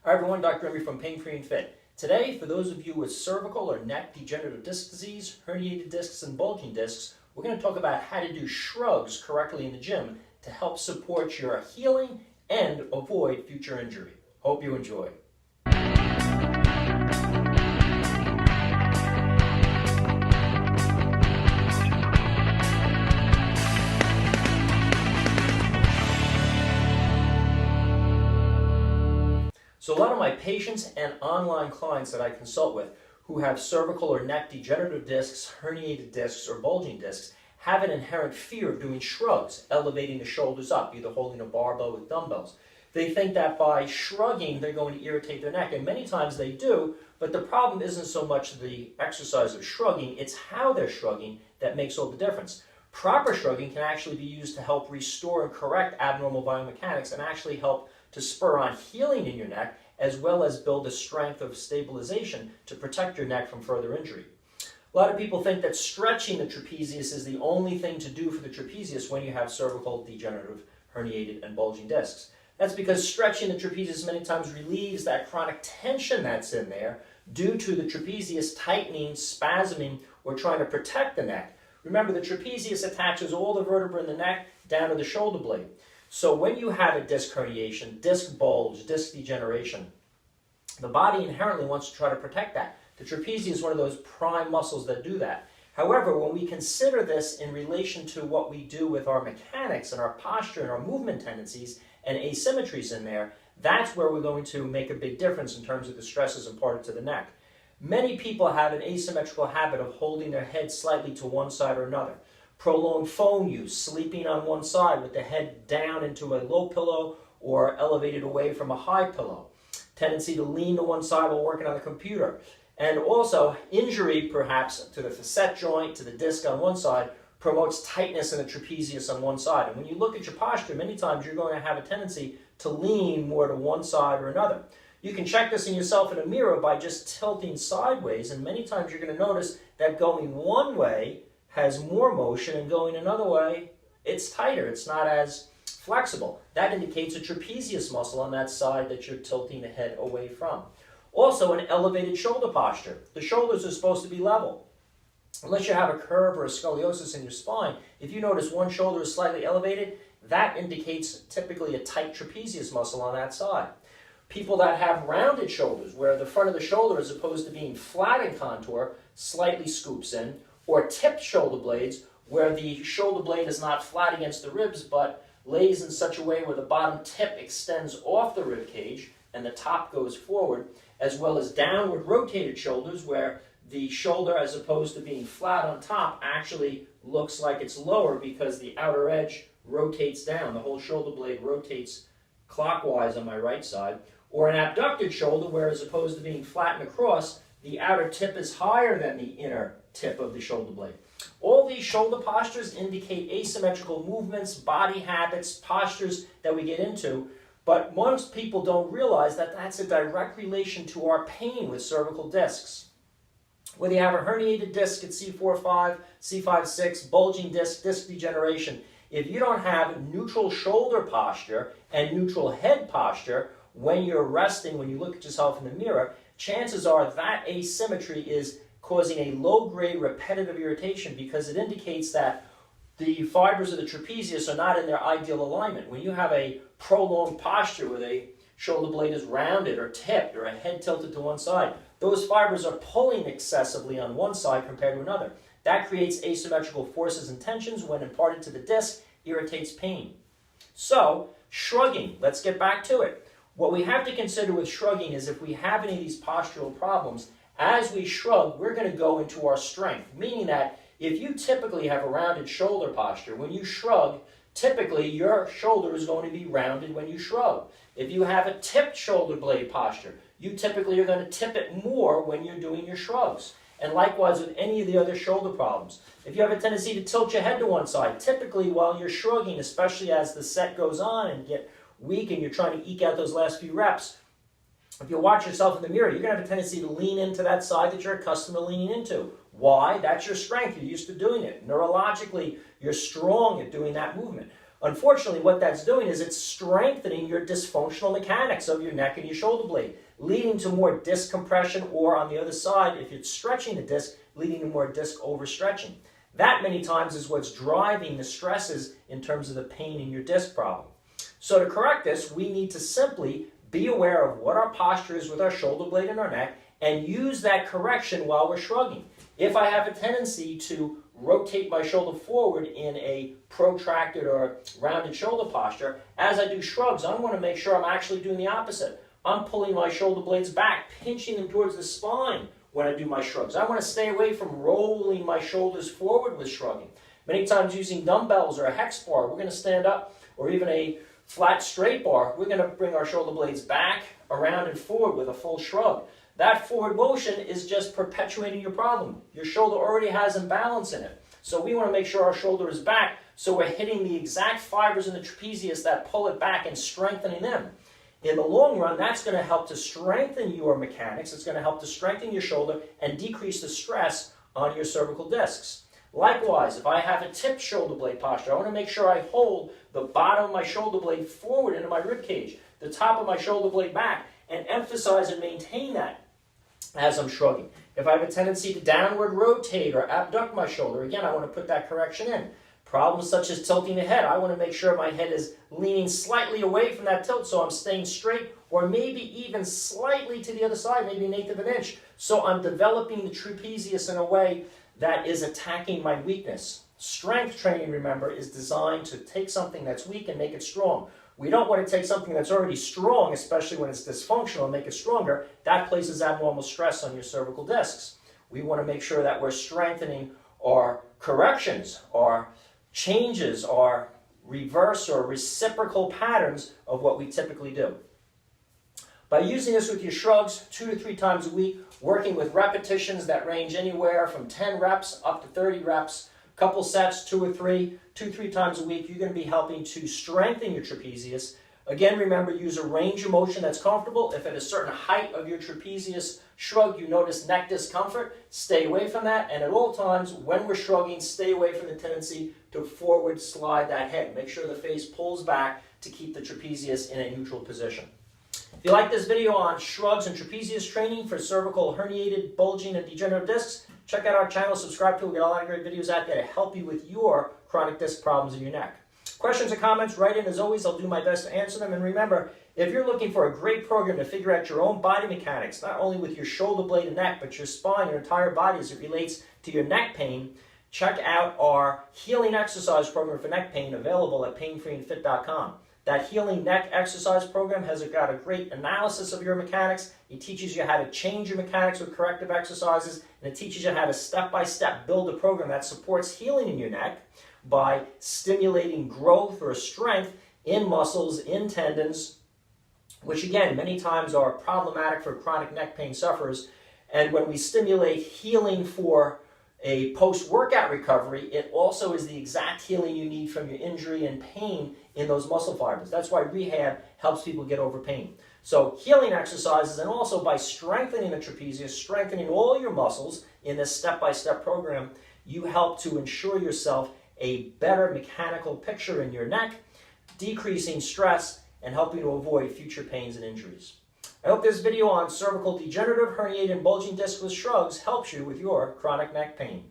Hi everyone, Dr. Emy from Pain Free and Fit. Today, for those of you with cervical or neck degenerative disc disease, herniated discs, and bulging discs, we're going to talk about how to do shrugs correctly in the gym to help support your healing and avoid future injury. Hope you enjoy. So a lot of my patients and online clients that I consult with who have cervical or neck degenerative discs, herniated discs, or bulging discs have an inherent fear of doing shrugs, elevating the shoulders up, either holding a barbell with dumbbells. They think that by shrugging they're going to irritate their neck, and many times they do, but the problem isn't so much the exercise of shrugging, it's how they're shrugging that makes all the difference. Proper shrugging can actually be used to help restore and correct abnormal biomechanics and actually help to spur on healing in your neck, as well as build a strength of stabilization to protect your neck from further injury. A lot of people think that stretching the trapezius is the only thing to do for the trapezius when you have cervical degenerative, herniated, and bulging discs. That's because stretching the trapezius many times relieves that chronic tension that's in there due to the trapezius tightening, spasming, or trying to protect the neck. Remember, the trapezius attaches all the vertebrae in the neck down to the shoulder blade. So when you have a disc herniation, disc bulge, disc degeneration, the body inherently wants to try to protect that. The trapezius is one of those prime muscles that do that. However, when we consider this in relation to what we do with our mechanics and our posture and our movement tendencies and asymmetries in there, that's where we're going to make a big difference in terms of the stresses imparted to the neck. Many people have an asymmetrical habit of holding their head slightly to one side or another. Prolonged phone use, sleeping on one side with the head down into a low pillow or elevated away from a high pillow. Tendency to lean to one side while working on the computer. And also, injury perhaps to the facet joint, to the disc on one side, promotes tightness in the trapezius on one side. And when you look at your posture, many times you're going to have a tendency to lean more to one side or another. You can check this in yourself in a mirror by just tilting sideways, and many times you're going to notice that going one way has more motion, and going another way, it's tighter, it's not as flexible. That indicates a trapezius muscle on that side that you're tilting the head away from. Also, an elevated shoulder posture. The shoulders are supposed to be level. Unless you have a curve or a scoliosis in your spine, if you notice one shoulder is slightly elevated, that indicates typically a tight trapezius muscle on that side. People that have rounded shoulders, where the front of the shoulder, as opposed to being flat in contour, slightly scoops in, or tipped shoulder blades, where the shoulder blade is not flat against the ribs, but lays in such a way where the bottom tip extends off the rib cage and the top goes forward, as well as downward rotated shoulders, where the shoulder, as opposed to being flat on top, actually looks like it's lower because the outer edge rotates down. The whole shoulder blade rotates clockwise on my right side. Or an abducted shoulder, where as opposed to being flat and across, the outer tip is higher than the inner tip of the shoulder blade. All these shoulder postures indicate asymmetrical movements, body habits, postures that we get into, but most people don't realize that that's a direct relation to our pain with cervical discs. Whether you have a herniated disc at C4-5, C5-6, bulging disc, disc degeneration, if you don't have neutral shoulder posture and neutral head posture when you're resting, when you look at yourself in the mirror, chances are that asymmetry is causing a low-grade repetitive irritation because it indicates that the fibers of the trapezius are not in their ideal alignment. When you have a prolonged posture where the shoulder blade is rounded or tipped or a head tilted to one side, those fibers are pulling excessively on one side compared to another. That creates asymmetrical forces and tensions when imparted to the disc, irritates pain. So, shrugging, let's get back to it. What we have to consider with shrugging is if we have any of these postural problems, as we shrug, we're going to go into our strength, meaning that if you typically have a rounded shoulder posture, when you shrug, typically your shoulder is going to be rounded when you shrug. If you have a tipped shoulder blade posture, you typically are going to tip it more when you're doing your shrugs. And likewise with any of the other shoulder problems. If you have a tendency to tilt your head to one side, typically while you're shrugging, especially as the set goes on and get weak and you're trying to eke out those last few reps, if you watch yourself in the mirror, you're going to have a tendency to lean into that side that you're accustomed to leaning into. Why? That's your strength. You're used to doing it. Neurologically, you're strong at doing that movement. Unfortunately, what that's doing is it's strengthening your dysfunctional mechanics of your neck and your shoulder blade, leading to more disc compression, or on the other side, if it's stretching the disc, leading to more disc overstretching. That many times is what's driving the stresses in terms of the pain in your disc problem. So to correct this, we need to simply be aware of what our posture is with our shoulder blade and our neck and use that correction while we're shrugging. If I have a tendency to rotate my shoulder forward in a protracted or rounded shoulder posture, as I do shrugs, I want to make sure I'm actually doing the opposite. I'm pulling my shoulder blades back, pinching them towards the spine when I do my shrugs. I want to stay away from rolling my shoulders forward with shrugging. Many times using dumbbells or a hex bar, we're going to stand up, or even a flat straight bar, we're going to bring our shoulder blades back, around, and forward with a full shrug. That forward motion is just perpetuating your problem. Your shoulder already has imbalance in it. So we want to make sure our shoulder is back, so we're hitting the exact fibers in the trapezius that pull it back and strengthening them. In the long run, that's going to help to strengthen your mechanics. It's going to help to strengthen your shoulder and decrease the stress on your cervical discs. Likewise, if I have a tipped shoulder blade posture, I want to make sure I hold the bottom of my shoulder blade forward into my rib cage, the top of my shoulder blade back, and emphasize and maintain that as I'm shrugging. If I have a tendency to downward rotate or abduct my shoulder, again, I want to put that correction in. Problems such as tilting the head, I want to make sure my head is leaning slightly away from that tilt so I'm staying straight, or maybe even slightly to the other side, maybe an eighth of an inch. So I'm developing the trapezius in a way that is attacking my weakness. Strength training, remember, is designed to take something that's weak and make it strong. We don't want to take something that's already strong, especially when it's dysfunctional, and make it stronger. That places abnormal stress on your cervical discs. We want to make sure that we're strengthening our corrections, our changes, our reverse or reciprocal patterns of what we typically do. By using this with your shrugs 2 to 3 times a week, working with repetitions that range anywhere from 10 reps up to 30 reps, couple sets, 2 or 3, 2-3 times a week, you're going to be helping to strengthen your trapezius. Again, remember, use a range of motion that's comfortable. If at a certain height of your trapezius shrug you notice neck discomfort, stay away from that. And at all times, when we're shrugging, stay away from the tendency to forward slide that head. Make sure the face pulls back to keep the trapezius in a neutral position. If you like this video on shrugs and trapezius training for cervical herniated, bulging, and degenerative discs, check out our channel, subscribe to it. We've got a lot of great videos out there to help you with your chronic disc problems in your neck. Questions or comments, write in. As always, I'll do my best to answer them. And remember, if you're looking for a great program to figure out your own body mechanics, not only with your shoulder blade and neck, but your spine, your entire body as it relates to your neck pain, check out our healing exercise program for neck pain, available at painfreeandfit.com. That healing neck exercise program has got a great analysis of your mechanics. It teaches you how to change your mechanics with corrective exercises, and it teaches you how to step-by-step build a program that supports healing in your neck by stimulating growth or strength in muscles, in tendons, which again, many times are problematic for chronic neck pain sufferers. And when we stimulate healing for a post-workout recovery, it also is the exact healing you need from your injury and pain in those muscle fibers. That's why rehab helps people get over pain. So healing exercises, and also by strengthening the trapezius, strengthening all your muscles in this step-by-step program, you help to ensure yourself a better mechanical picture in your neck, decreasing stress, and helping to avoid future pains and injuries. I hope this video on cervical degenerative, herniated, and bulging disc with shrugs helps you with your chronic neck pain.